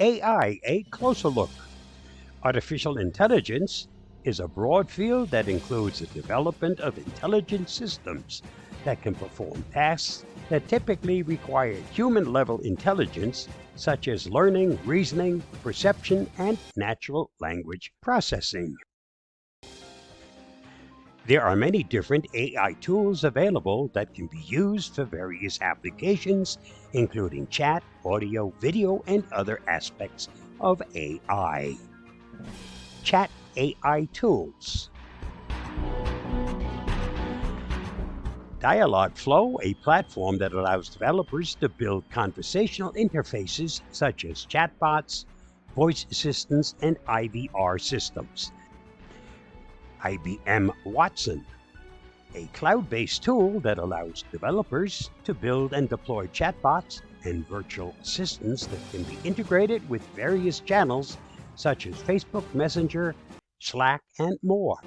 AI, a closer look. Artificial intelligence is a broad field that includes the development of intelligent systems that can perform tasks that typically require human-level intelligence, such as learning, reasoning, perception, and natural language processing. There are many different AI tools available that can be used for various applications, including chat, audio, video, and other aspects of AI. Chat AI tools. Dialogflow, a platform that allows developers to build conversational interfaces such as chatbots, voice assistants, and IVR systems. IBM Watson, a cloud-based tool that allows developers to build and deploy chatbots and virtual assistants that can be integrated with various channels such as Facebook Messenger, Slack, and more.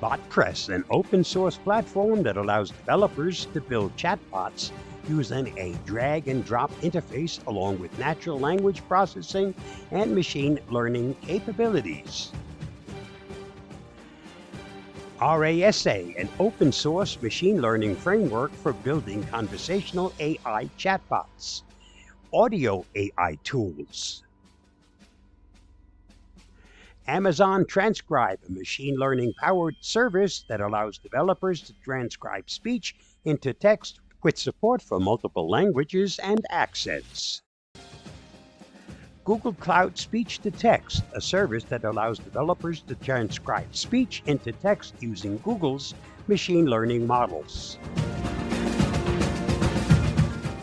BotPress, an open-source platform that allows developers to build chatbots using a drag-and-drop interface along with natural language processing and machine learning capabilities. RASA, an open-source machine learning framework for building conversational AI chatbots. Audio AI tools. Amazon Transcribe, a machine learning-powered service that allows developers to transcribe speech into text with support for multiple languages and accents. Google Cloud Speech-to-Text, a service that allows developers to transcribe speech into text using Google's machine learning models.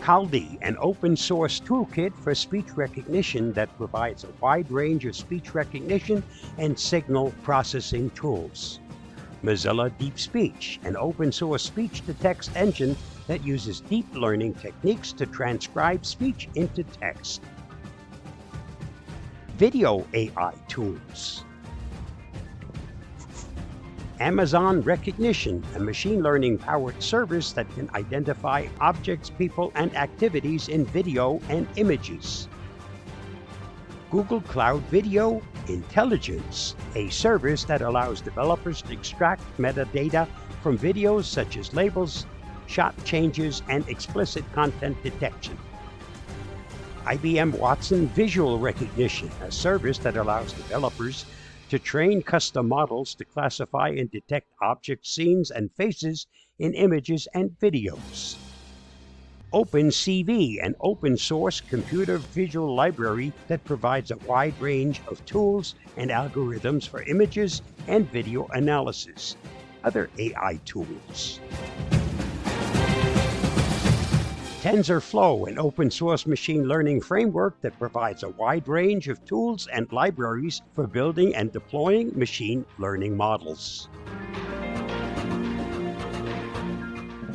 Kaldi, an open-source toolkit for speech recognition that provides a wide range of speech recognition and signal processing tools. Mozilla Deep Speech, an open-source speech-to-text engine that uses deep learning techniques to transcribe speech into text. Video AI tools. Amazon Rekognition, a machine learning-powered service that can identify objects, people, and activities in video and images. Google Cloud Video Intelligence, a service that allows developers to extract metadata from videos such as labels, shot changes, and explicit content detection. IBM Watson Visual Recognition, a service that allows developers to train custom models to classify and detect objects, scenes, and faces in images and videos. OpenCV, an open-source computer visual library that provides a wide range of tools and algorithms for images and video analysis. Other AI tools. TensorFlow, an open-source machine learning framework that provides a wide range of tools and libraries for building and deploying machine learning models.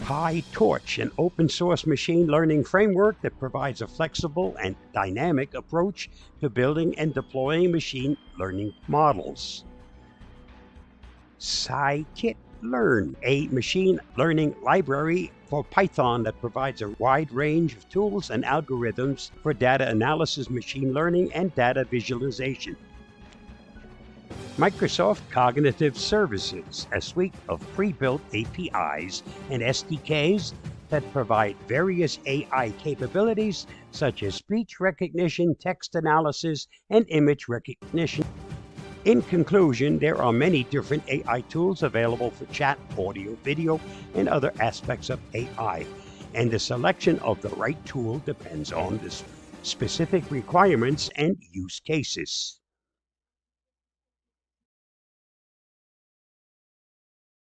PyTorch, an open-source machine learning framework that provides a flexible and dynamic approach to building and deploying machine learning models. Scikit-learn, a machine learning library for Python that provides a wide range of tools and algorithms for data analysis, machine learning, and data visualization. Microsoft Cognitive Services, a suite of pre-built APIs and SDKs that provide various AI capabilities such as speech recognition, text analysis, and image recognition. In conclusion, there are many different AI tools available for chat, audio, video, and other aspects of AI, and the selection of the right tool depends on the specific requirements and use cases.